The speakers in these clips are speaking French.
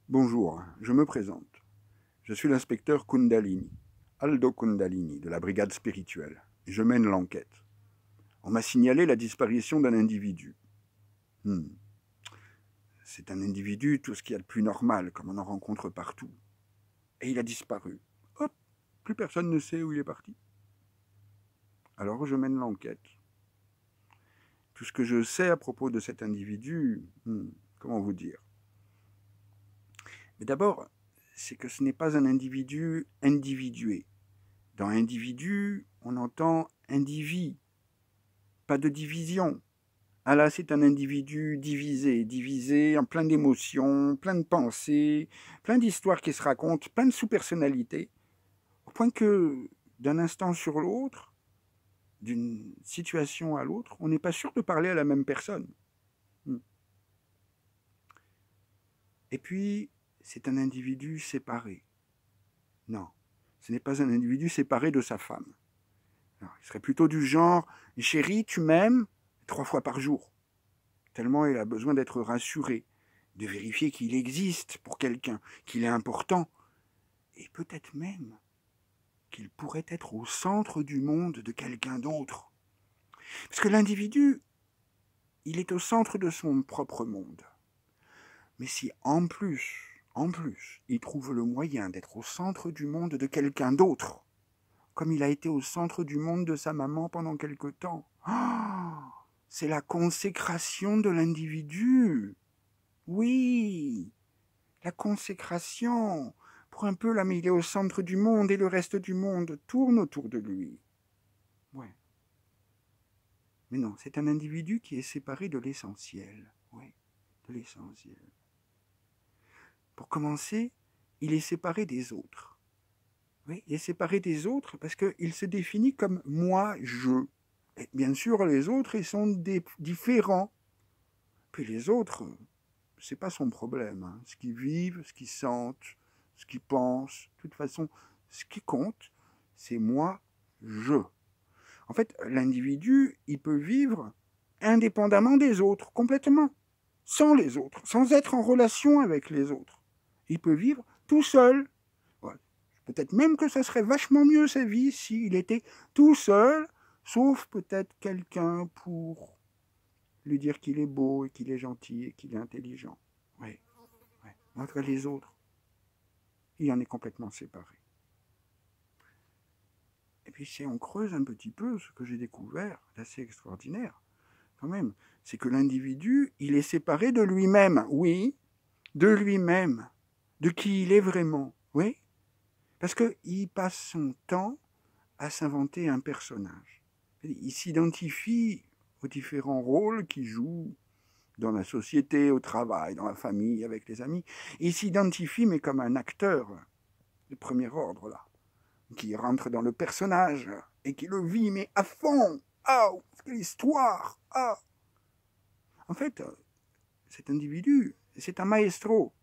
Bonjour, je me présente. Je suis l'inspecteur Kundalini, Aldo Kundalini, de la brigade spirituelle, et je mène l'enquête. On m'a signalé la disparition d'un individu. C'est un individu, tout ce qu'il y a de plus normal, comme on en rencontre partout. Et il a disparu. Hop, plus personne ne sait où il est parti. Alors je mène l'enquête. Tout ce que je sais à propos de cet individu, comment vous dire? Mais d'abord, c'est que ce n'est pas un individu individué. Dans individu, on entend indivis, pas de division. Ah là, c'est un individu divisé en plein d'émotions, plein de pensées, plein d'histoires qui se racontent, plein de sous-personnalités, au point que d'un instant sur l'autre, d'une situation à l'autre, on n'est pas sûr de parler à la même personne. Et puis, c'est un individu séparé. Non, ce n'est pas un individu séparé de sa femme. Alors, il serait plutôt du genre « Chérie, tu m'aimes ?» 3 fois par jour. Tellement il a besoin d'être rassuré, de vérifier qu'il existe pour quelqu'un, qu'il est important, et peut-être même qu'il pourrait être au centre du monde de quelqu'un d'autre. Parce que l'individu, il est au centre de son propre monde. Mais si en plus, il trouve le moyen d'être au centre du monde de quelqu'un d'autre, comme il a été au centre du monde de sa maman pendant quelque temps, c'est la consécration de l'individu. Oui, la consécration. Pour un peu, là, mais il est au centre du monde et le reste du monde tourne autour de lui. Ouais. Mais non, c'est un individu qui est séparé de l'essentiel. Oui, de l'essentiel. Pour commencer, il est séparé des autres. Oui, il est séparé des autres parce qu'il se définit comme moi, je. Et bien sûr, les autres, ils sont différents. Puis les autres, c'est pas son problème. Hein. Ce qu'ils vivent, ce qu'ils sentent, ce qu'ils pensent, de toute façon, ce qui compte, c'est moi, je. En fait, l'individu, il peut vivre indépendamment des autres, complètement, sans les autres, sans être en relation avec les autres. Il peut vivre tout seul. Ouais. Peut-être même que ça serait vachement mieux sa vie s'il était tout seul, sauf peut-être quelqu'un pour lui dire qu'il est beau et qu'il est gentil et qu'il est intelligent. Oui. Ouais. Entre les autres, il en est complètement séparé. Et puis si on creuse un petit peu, ce que j'ai découvert d'assez extraordinaire, quand même, c'est que l'individu, il est séparé de lui-même, oui, de lui-même, de qui il est vraiment, oui, parce qu'il passe son temps à s'inventer un personnage. Il s'identifie aux différents rôles qu'il joue dans la société, au travail, dans la famille, avec les amis. Il s'identifie, mais comme un acteur de premier ordre, là, qui rentre dans le personnage et qui le vit, mais à fond. Ah, quelle histoire! Ah! En fait, cet individu, c'est un maestro,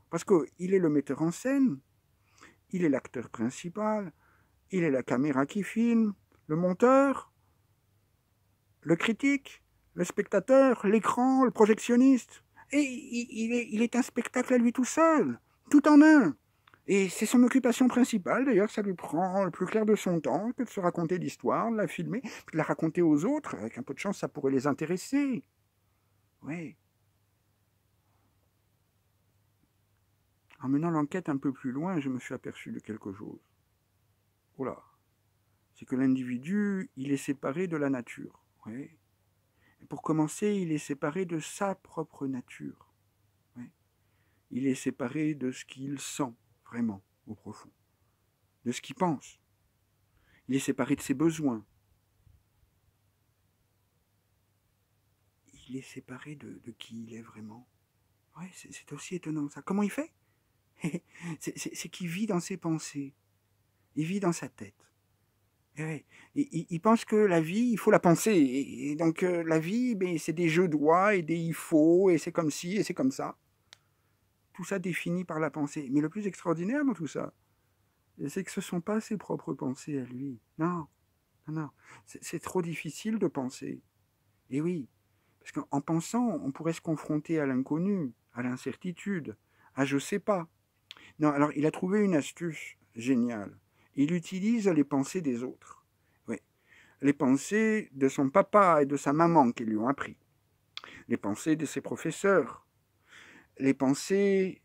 parce qu'il est le metteur en scène, il est l'acteur principal, il est la caméra qui filme, le monteur, le critique, le spectateur, l'écran, le projectionniste. Et il est un spectacle à lui tout seul, tout en un. Et c'est son occupation principale, d'ailleurs, ça lui prend le plus clair de son temps que de se raconter l'histoire, de la filmer, puis de la raconter aux autres. Avec un peu de chance, ça pourrait les intéresser. Oui. En menant l'enquête un peu plus loin, je me suis aperçu de quelque chose. Oh là, c'est que l'individu, il est séparé de la nature. Oui. Et pour commencer, il est séparé de sa propre nature. Oui. Il est séparé de ce qu'il sent, vraiment, au profond. De ce qu'il pense. Il est séparé de ses besoins. Il est séparé de qui il est vraiment. Oui, c'est aussi étonnant ça. Comment il fait? C'est qu'il vit dans ses pensées. Il vit dans sa tête. Ouais. Il pense que la vie, il faut la penser. Et donc la vie, ben, c'est des je dois et des il faut, et c'est comme ci, et c'est comme ça. Tout ça défini par la pensée. Mais le plus extraordinaire dans tout ça, c'est que ce ne sont pas ses propres pensées à lui. Non, non, non. C'est trop difficile de penser. Et oui, parce qu'en pensant, on pourrait se confronter à l'inconnu, à l'incertitude, Ah, je sais pas. Non, alors il a trouvé une astuce géniale. Il utilise les pensées des autres. Oui, les pensées de son papa et de sa maman qui lui ont appris. Les pensées de ses professeurs. Les pensées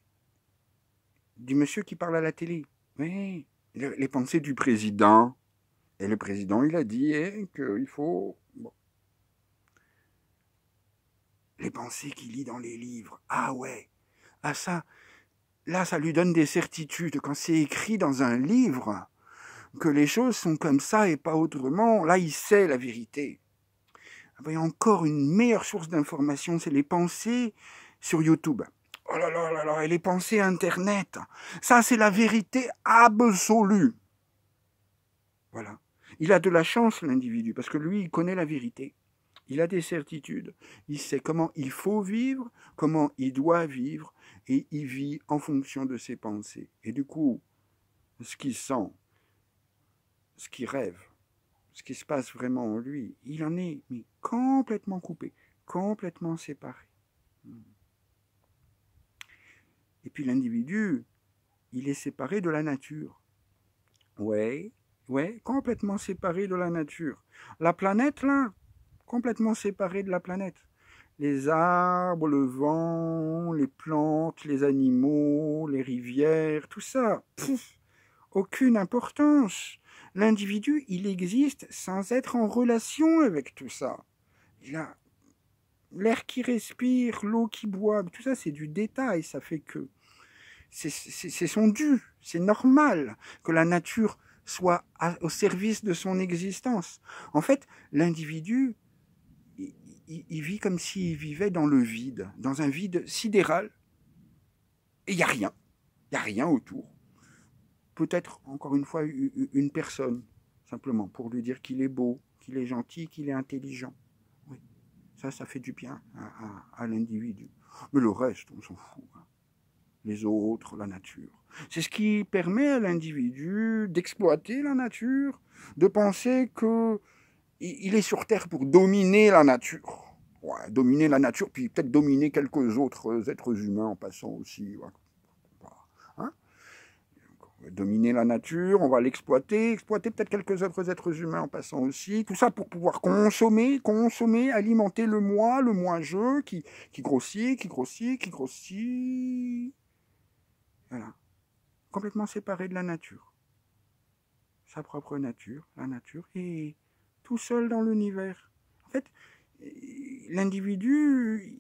du monsieur qui parle à la télé. Oui, les pensées du président. Et le président, il a dit qu'il faut... Bon. Les pensées qu'il lit dans les livres. Ah ouais. Ah ça, là, ça lui donne des certitudes. Quand c'est écrit dans un livre, que les choses sont comme ça et pas autrement, là, il sait la vérité. Il y a encore une meilleure source d'information, c'est les pensées sur YouTube. Oh là là là là, et les pensées Internet. Ça, c'est la vérité absolue. Voilà. Il a de la chance, l'individu, parce que lui, il connaît la vérité. Il a des certitudes. Il sait comment il faut vivre, comment il doit vivre, et il vit en fonction de ses pensées. Et du coup, ce qu'il sent, ce qu'il rêve, ce qui se passe vraiment en lui, il en est mais complètement coupé, complètement séparé. Et puis l'individu, il est séparé de la nature. Ouais, complètement séparé de la nature. La planète, là, complètement séparée de la planète. Les arbres, le vent, les plantes, les animaux, les rivières, tout ça, aucune importance. L'individu, il existe sans être en relation avec tout ça. Il a l'air qu'il respire, l'eau qu'il boit, tout ça, c'est du détail, ça fait que c'est son dû, c'est normal que la nature soit au service de son existence. En fait, l'individu, il vit comme s'il vivait dans le vide, dans un vide sidéral, et il n'y a rien autour. Peut-être, encore une fois, une personne, simplement, pour lui dire qu'il est beau, qu'il est gentil, qu'il est intelligent. Oui, ça fait du bien à l'individu. Mais le reste, on s'en fout. Les autres, la nature. C'est ce qui permet à l'individu d'exploiter la nature, de penser qu'il est sur Terre pour dominer la nature. Ouais, dominer la nature, puis peut-être dominer quelques autres êtres humains en passant aussi. Ouais. Hein? Dominer la nature, on va l'exploiter, exploiter peut-être quelques autres êtres humains en passant aussi. Tout ça pour pouvoir consommer, alimenter le moi-je qui grossit. Voilà. Complètement séparé de la nature. Sa propre nature, la nature, et tout seul dans l'univers. En fait, l'individu,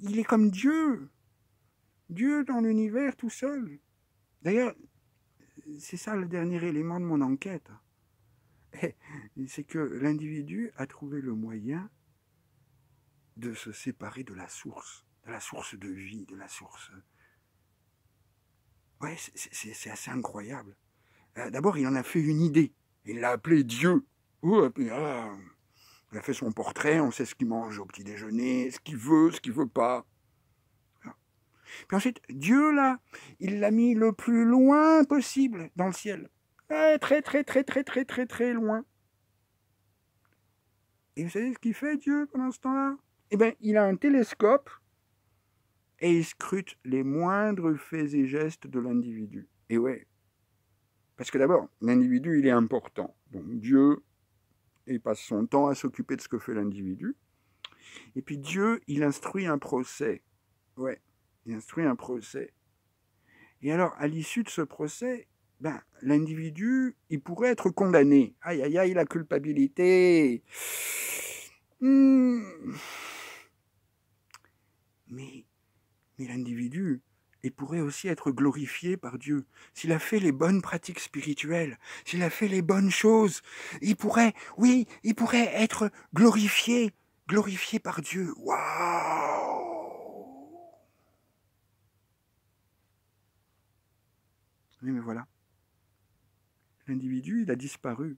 il est comme Dieu. Dieu dans l'univers tout seul. D'ailleurs, c'est ça le dernier élément de mon enquête. C'est que l'individu a trouvé le moyen de se séparer de la source de vie, de la source. Ouais, c'est assez incroyable. D'abord, il en a fait une idée. Il l'a appelé Dieu. Il a fait son portrait, on sait ce qu'il mange au petit déjeuner, ce qu'il veut pas. Puis ensuite, Dieu, là, il l'a mis le plus loin possible dans le ciel. Très loin. Et vous savez ce qu'il fait, Dieu, pendant ce temps-là? Eh bien, il a un télescope et il scrute les moindres faits et gestes de l'individu. Et ouais. Parce que d'abord, l'individu, il est important. Donc Dieu, il passe son temps à s'occuper de ce que fait l'individu. Et puis Dieu, il instruit un procès. Ouais, il instruit un procès. Et alors, à l'issue de ce procès, l'individu, il pourrait être condamné. Aïe, aïe, aïe, la culpabilité. Mais l'individu, il pourrait aussi être glorifié par Dieu. S'il a fait les bonnes pratiques spirituelles, s'il a fait les bonnes choses, il pourrait être glorifié par Dieu. Waouh! Oui, mais voilà. L'individu, il a disparu.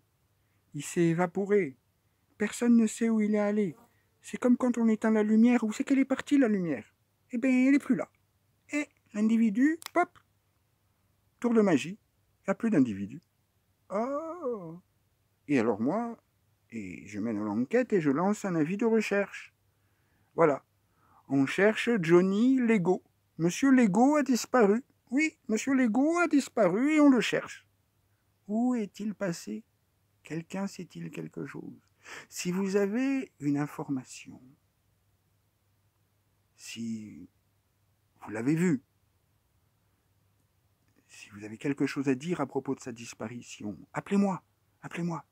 Il s'est évaporé. Personne ne sait où il est allé. C'est comme quand on éteint la lumière. Où c'est qu'elle est partie, la lumière? Eh bien, elle n'est plus là. Et l'individu, pop, tour de magie. Il n'y a plus d'individu. Oh! Et alors moi, je mène l'enquête et je lance un avis de recherche. Voilà. On cherche Johnny Lego. Monsieur Lego a disparu. Oui, Monsieur Lego a disparu et on le cherche. Où est-il passé? Quelqu'un sait-il quelque chose? Si vous avez une information, si vous l'avez vu, si vous avez quelque chose à dire à propos de sa disparition, appelez-moi, appelez-moi.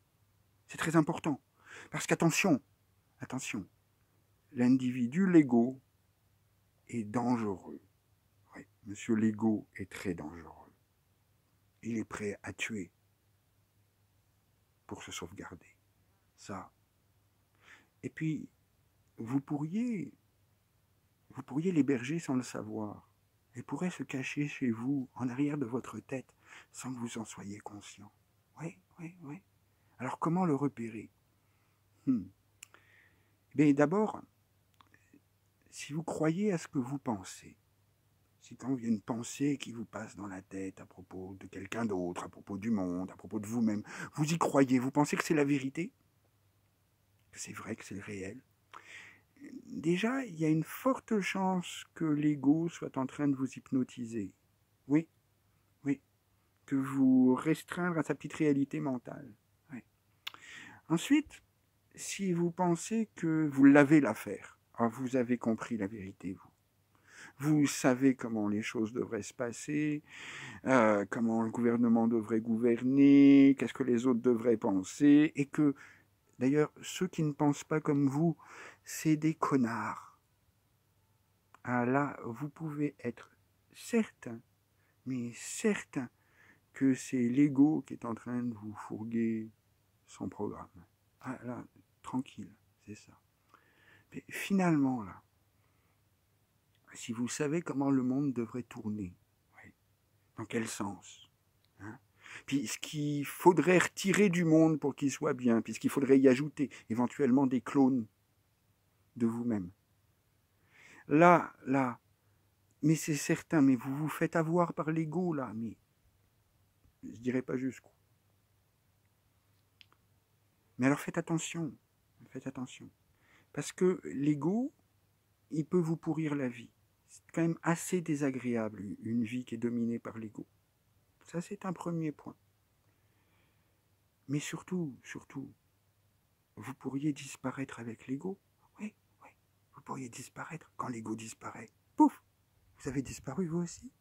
C'est très important. Parce qu'attention, attention, l'individu Lego est dangereux. Oui, Monsieur Lego est très dangereux. Il est prêt à tuer pour se sauvegarder. Ça. Et puis, vous pourriez l'héberger sans le savoir. Il pourrait se cacher chez vous, en arrière de votre tête, sans que vous en soyez conscient. Oui, oui, oui. Alors comment le repérer? Bien, d'abord, si vous croyez à ce que vous pensez, si quand il y a une pensée qui vous passe dans la tête à propos de quelqu'un d'autre, à propos du monde, à propos de vous-même, vous y croyez, vous pensez que c'est la vérité, que c'est vrai, que c'est réel, déjà, il y a une forte chance que l'ego soit en train de vous hypnotiser. Oui, oui, que vous restreindre à sa petite réalité mentale. Oui. Ensuite, si vous pensez que vous l'avez l'affaire, vous avez compris la vérité, vous savez comment les choses devraient se passer, comment le gouvernement devrait gouverner, qu'est-ce que les autres devraient penser, et que, d'ailleurs, ceux qui ne pensent pas comme vous, c'est des connards. Ah là, vous pouvez être certain, mais certain, que c'est l'ego qui est en train de vous fourguer son programme. Ah là, tranquille, c'est ça. Mais finalement, là, si vous savez comment le monde devrait tourner, oui, dans quel sens, hein, puis ce qu'il faudrait retirer du monde pour qu'il soit bien, puis ce qu'il faudrait y ajouter, éventuellement des clones de vous-même. Là, mais c'est certain, mais vous vous faites avoir par l'ego, là, mais je dirais pas jusqu'où. Mais alors faites attention, parce que l'ego, il peut vous pourrir la vie. C'est quand même assez désagréable, une vie qui est dominée par l'ego. Ça, c'est un premier point. Mais surtout, vous pourriez disparaître avec l'ego. Oui, oui, vous pourriez disparaître quand l'ego disparaît. Pouf, vous avez disparu vous aussi.